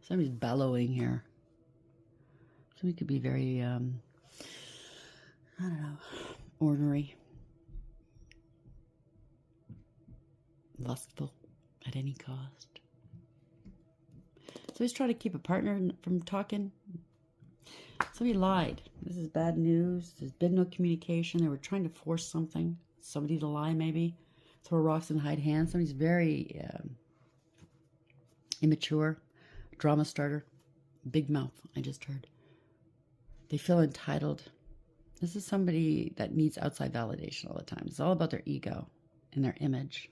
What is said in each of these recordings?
Somebody's bellowing here. Somebody could be very, I don't know, ornery, lustful at any cost. So he's trying to keep a partner from talking. Somebody lied. This is bad news. There's been no communication. They were trying to force somebody to lie maybe. Throw rocks and hide hands. Somebody's very immature, drama starter, big mouth, I just heard. They feel entitled. This is somebody that needs outside validation all the time. It's all about their ego and their image.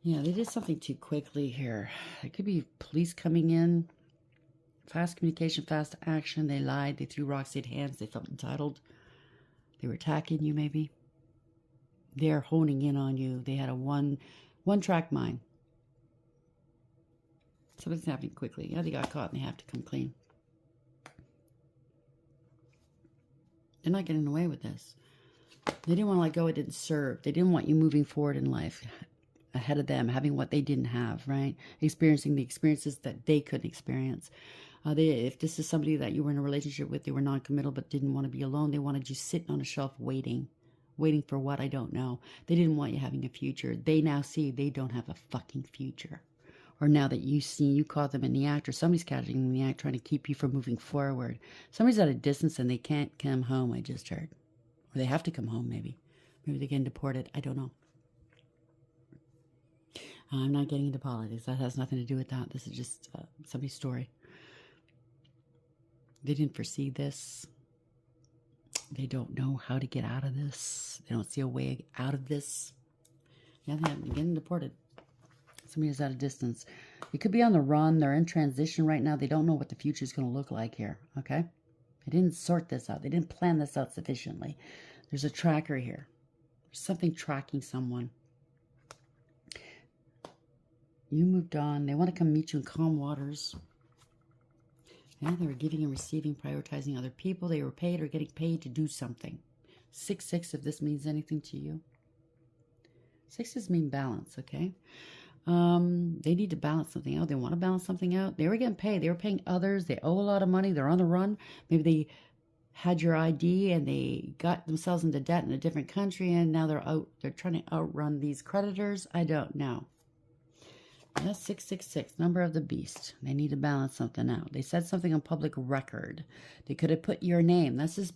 Yeah, they did something too quickly here. It could be police coming in. Fast communication, fast action. They lied. They threw rocks, they had hands. They felt entitled. They were attacking you maybe. They're honing in on you. They had a one-track mind. Something's happening quickly. Yeah, they got caught and they have to come clean. They're not getting away with this. They didn't want to let go. It didn't serve. They didn't want you moving forward in life ahead of them, having what they didn't have, right? Experiencing the experiences that they couldn't experience. If this is somebody that you were in a relationship with, they were non-committal but didn't want to be alone. They wanted you sitting on a shelf waiting for what, I don't know. They didn't want you having a future. They now see they don't have a fucking future. Or now that you caught them in the act, or somebody's catching them in the act, trying to keep you from moving forward. Somebody's at a distance and they can't come home, I just heard. Or they have to come home, maybe. Maybe they're getting deported. I don't know. I'm not getting into politics. That has nothing to do with that. This is just somebody's story. They didn't foresee this. They don't know how to get out of this. They don't see a way out of this. Yeah, they're getting deported. Somebody is at a distance. You could be on the run. They're in transition right now. They don't know what the future is going to look like here, okay? They didn't sort this out. They didn't plan this out sufficiently. There's a tracker here. There's something tracking someone. You moved on. They want to come meet you in calm waters. Yeah, they were giving and receiving, prioritizing other people. They were paid or getting paid to do something. 6-6, if this means anything to you. 6s mean balance, okay? They need to balance something out. They want to balance something out. They were getting paid. They were paying others. They owe a lot of money. They're on the run. Maybe they had your ID and they got themselves into debt in a different country and now they're out. They're trying to outrun these creditors. I don't know. That's 666, number of the beast. They need to balance something out. They said something on public record. They could have put your name. That's just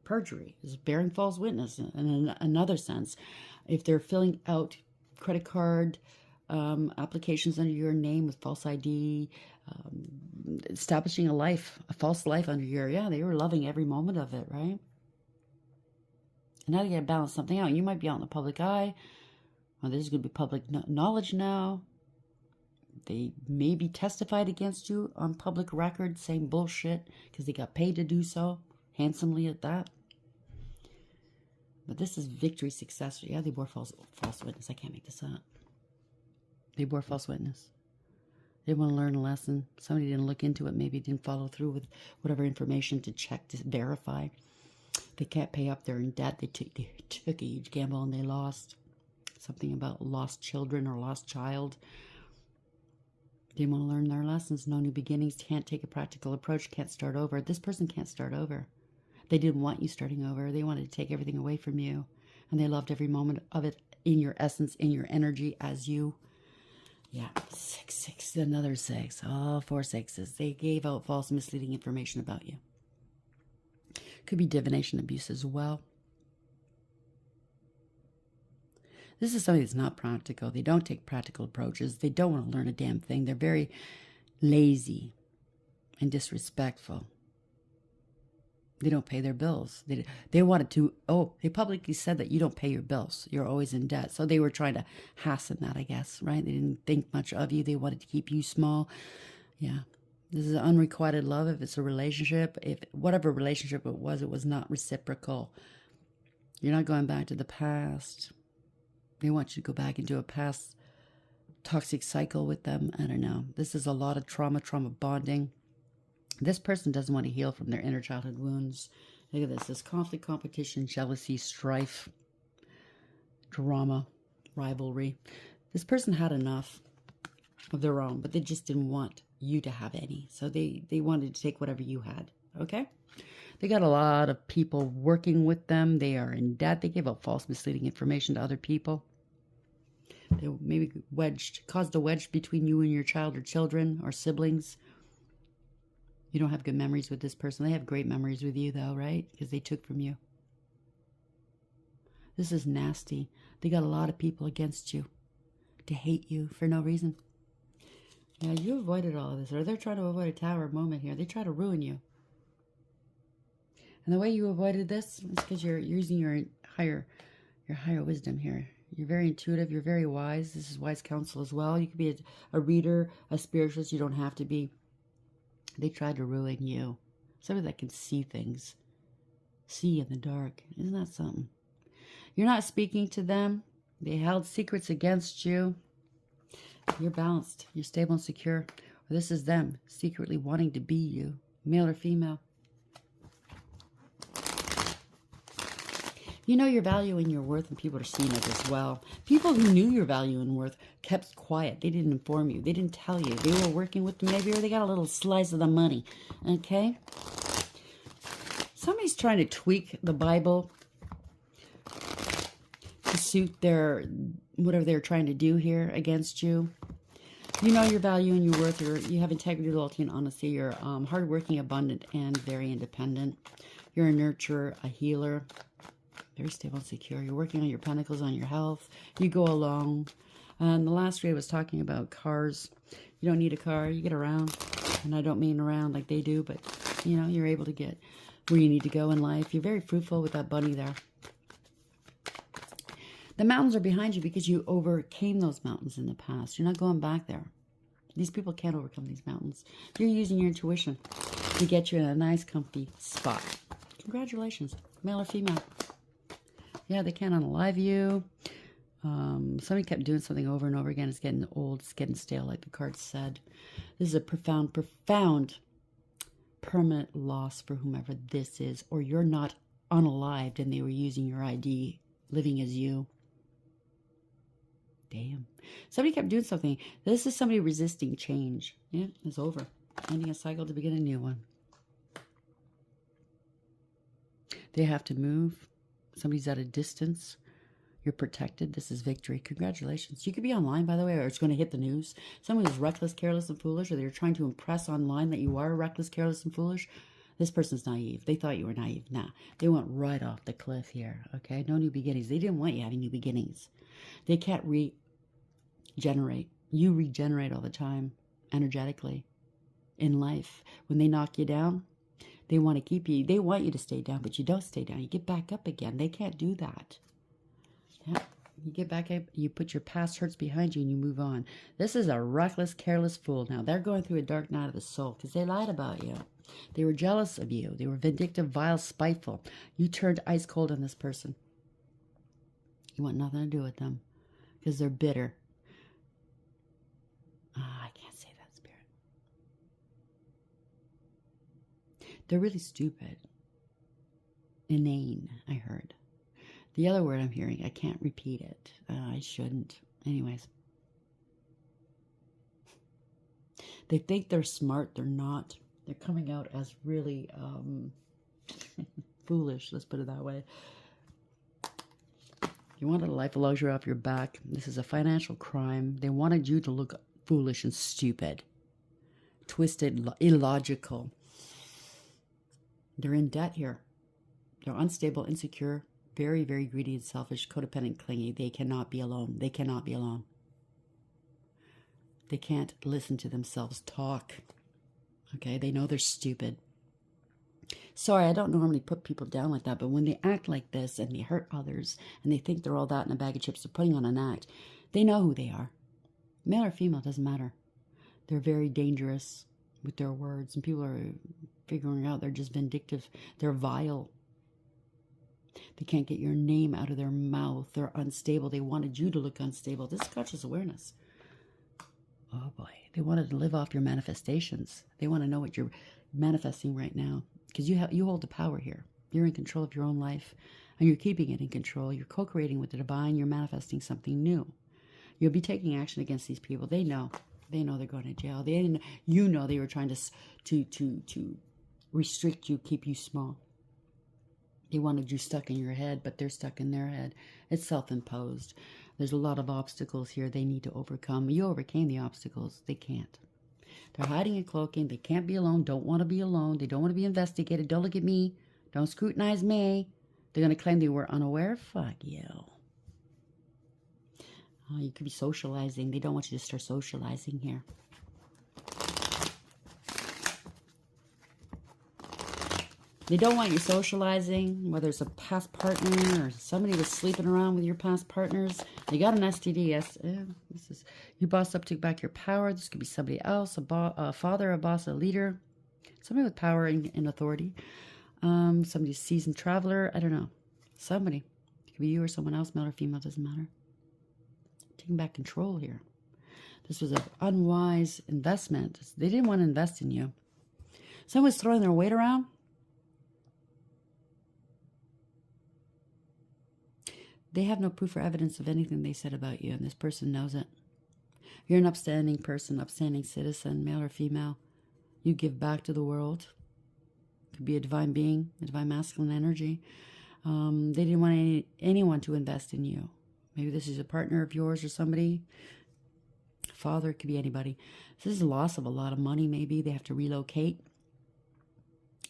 perjury. It's bearing false witness in another sense. If they're filling out credit card applications under your name with false ID, establishing a false life under your, yeah, they were loving every moment of it, right? And now you got to balance something out. You might be out in the public eye. Well, there's going to be public knowledge now. They maybe testified against you on public record, saying bullshit because they got paid to do so, handsomely at that. But this is victory, success. Yeah, they bore false witness. I can't make this up. They bore false witness. They want to learn a lesson. Somebody didn't look into it. Maybe didn't follow through with whatever information to check, to verify. They can't pay up. They're in debt. They took a huge gamble and they lost. Something about lost children or lost child. They want to learn their lessons. No new beginnings. Can't take a practical approach. Can't start over. This person can't start over. They didn't want you starting over. They wanted to take everything away from you. And they loved every moment of it in your essence, in your energy as you. Yeah, 6, another 6. All 4 6s. They gave out false, misleading information about you. Could be divination abuse as well. This is somebody that's not practical. They don't take practical approaches. They don't want to learn a damn thing. They're very lazy and disrespectful. They don't pay their bills. They wanted to, they publicly said that you don't pay your bills. You're always in debt. So they were trying to hasten that, I guess, right? They didn't think much of you. They wanted to keep you small. Yeah. This is unrequited love. If it's a relationship, if whatever relationship it was not reciprocal. You're not going back to the past. They want you to go back into a past toxic cycle with them. I don't know. This is a lot of trauma bonding. This person doesn't want to heal from their inner childhood wounds. Look at this. This conflict, competition, jealousy, strife, drama, rivalry. This person had enough of their own, but they just didn't want you to have any. So they wanted to take whatever you had. Okay? They got a lot of people working with them. They are in debt. They gave out false, misleading information to other people. They maybe caused a wedge between you and your child or children or siblings. You don't have good memories with this person. They have great memories with you, though, right? Because they took from you. This is nasty. They got a lot of people against you to hate you for no reason. Yeah, you avoided all of this. Or they're trying to avoid a tower moment here. They try to ruin you. And the way you avoided this is because you're using your higher wisdom here. You're very intuitive. You're very wise. This is wise counsel as well. You could be a reader, a spiritualist. You don't have to be. They tried to ruin you. Somebody that can see things. See in the dark. Isn't that something? You're not speaking to them. They held secrets against you. You're balanced. You're stable and secure. Or this is them secretly wanting to be you. Male or female. You know your value and your worth, and people are seeing it as well. People who knew your value and worth kept quiet. They didn't inform you. They didn't tell you. They were working with them maybe, or they got a little slice of the money. Okay? Somebody's trying to tweak the Bible to suit their whatever they're trying to do here against you. You know your value and your worth. You have integrity, loyalty, and honesty. You're hardworking, abundant, and very independent. You're a nurturer, a healer. Very stable and secure. You're working on your pentacles, on your health. You go along. And the last read was talking about cars. You don't need a car. You get around. And I don't mean around like they do, but, you know, you're able to get where you need to go in life. You're very fruitful with that bunny there. The mountains are behind you because you overcame those mountains in the past. You're not going back there. These people can't overcome these mountains. You're using your intuition to get you in a nice, comfy spot. Congratulations, male or female. Yeah, they can't unalive you. Somebody kept doing something over and over again. It's getting old. It's getting stale, like the card said. This is a profound, permanent loss for whomever this is. Or you're not unalived and they were using your ID, living as you. Damn. Somebody kept doing something. This is somebody resisting change. Yeah, it's over. Ending a cycle to begin a new one. They have to move. Somebody's at a distance. You're protected. This is victory. Congratulations. You could be online, by the way, or it's going to hit the news. Someone who's reckless, careless, and foolish, or they're trying to impress online that you are reckless, careless, and foolish. This person's naive. They thought you were naive. Nah, they went right off the cliff here, okay? No new beginnings. They didn't want you having new beginnings. They can't regenerate. You regenerate all the time, energetically, in life. When they knock you down, they want to keep you. They want you to stay down, but you don't stay down. You get back up again. They can't do that. Yeah. You get back up, you put your past hurts behind you, and you move on. This is a reckless, careless fool. Now, they're going through a dark night of the soul because they lied about you. They were jealous of you. They were vindictive, vile, spiteful. You turned ice cold on this person. You want nothing to do with them because they're bitter. I can't say that, Spirit. They're really stupid. Inane, I heard. The other word I'm hearing, I can't repeat it. I shouldn't. Anyways. They think they're smart. They're not. They're coming out as really foolish. Let's put it that way. You wanted a life of luxury off your back. This is a financial crime. They wanted you to look foolish and stupid. Twisted, illogical. They're in debt here. They're unstable, insecure, very, very greedy and selfish, codependent, clingy. They cannot be alone. They cannot be alone. They can't listen to themselves talk. Okay, they know they're stupid. Sorry, I don't normally put people down like that, but when they act like this and they hurt others and they think they're all that in a bag of chips, they're putting on an act. They know who they are. Male or female, doesn't matter. They're very dangerous with their words, and people are figuring out they're just vindictive. They're vile. They can't get your name out of their mouth. They're unstable. They wanted you to look unstable. This is conscious awareness. Oh boy. They wanted to live off your manifestations. They want to know what you're manifesting right now. Because you hold the power here. You're in control of your own life. And you're keeping it in control. You're co-creating with the divine. You're manifesting something new. You'll be taking action against these people. They know. They know they're going to jail. They didn't, you know they were trying to restrict you, keep you small. They wanted you stuck in your head, but they're stuck in their head. It's self-imposed. There's a lot of obstacles here they need to overcome. You overcame the obstacles. They can't. They're hiding and cloaking. They can't be alone. Don't want to be alone. They don't want to be investigated. Don't look at me. Don't scrutinize me. They're going to claim they were unaware. Fuck you. Oh, you could be socializing. They don't want you to start socializing here. They don't want you socializing, whether it's a past partner or somebody was sleeping around with your past partners. They got an STD. Yes, this is you boss up, took back your power. This could be somebody else, a father, a boss, a leader, somebody with power and authority. Somebody seasoned traveler. I don't know. Somebody. It could be you or someone else, male or female, doesn't matter. Taking back control here. This was an unwise investment. They didn't want to invest in you. Someone's throwing their weight around. They have no proof or evidence of anything they said about you, and this person knows it. You're an upstanding person, upstanding citizen, male or female. You give back to the world. Could be a divine being, a divine masculine energy. They didn't want anyone to invest in you. Maybe this is a partner of yours or somebody. Father, it could be anybody. This is a loss of a lot of money, maybe. They have to relocate.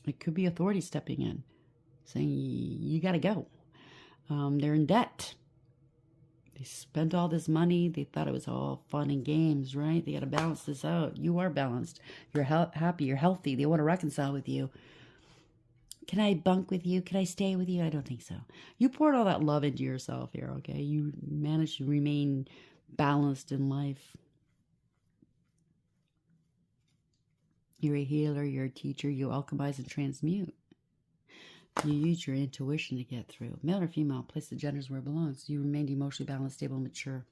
It could be authority stepping in, saying, you got to go. They're in debt. They spent all this money. They thought it was all fun and games, right? They got to balance this out. You are balanced. You're happy. You're healthy. They want to reconcile with you. Can I bunk with you? Can I stay with you? I don't think so. You poured all that love into yourself here, okay? You managed to remain balanced in life. You're a healer. You're a teacher. You alchemize and transmute. You use your intuition to get through. Male or female, place the genders where it belongs. You remained emotionally balanced, stable, mature.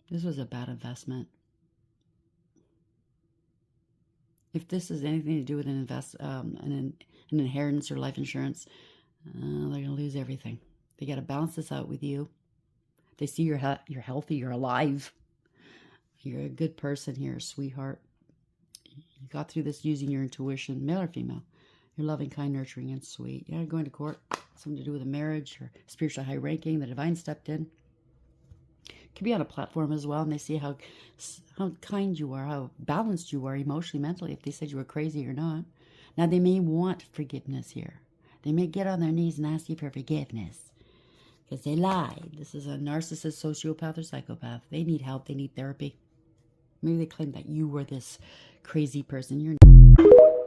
This was a bad investment. If this has anything to do with an inheritance or life insurance, they're going to lose everything. They got to balance this out with you. They see you're healthy, you're alive. You're a good person here, sweetheart. You got through this using your intuition, male or female. You're loving, kind, nurturing, and sweet. You're going to court, something to do with a marriage or spiritual high ranking. The divine stepped in. Could be on a platform as well, and they see how kind you are, how balanced you are emotionally, mentally, if they said you were crazy or not. Now, they may want forgiveness here. They may get on their knees and ask you for forgiveness because they lied. This is a narcissist, sociopath, or psychopath. They need help. They need therapy. Maybe they claim that you were this crazy person. You're not.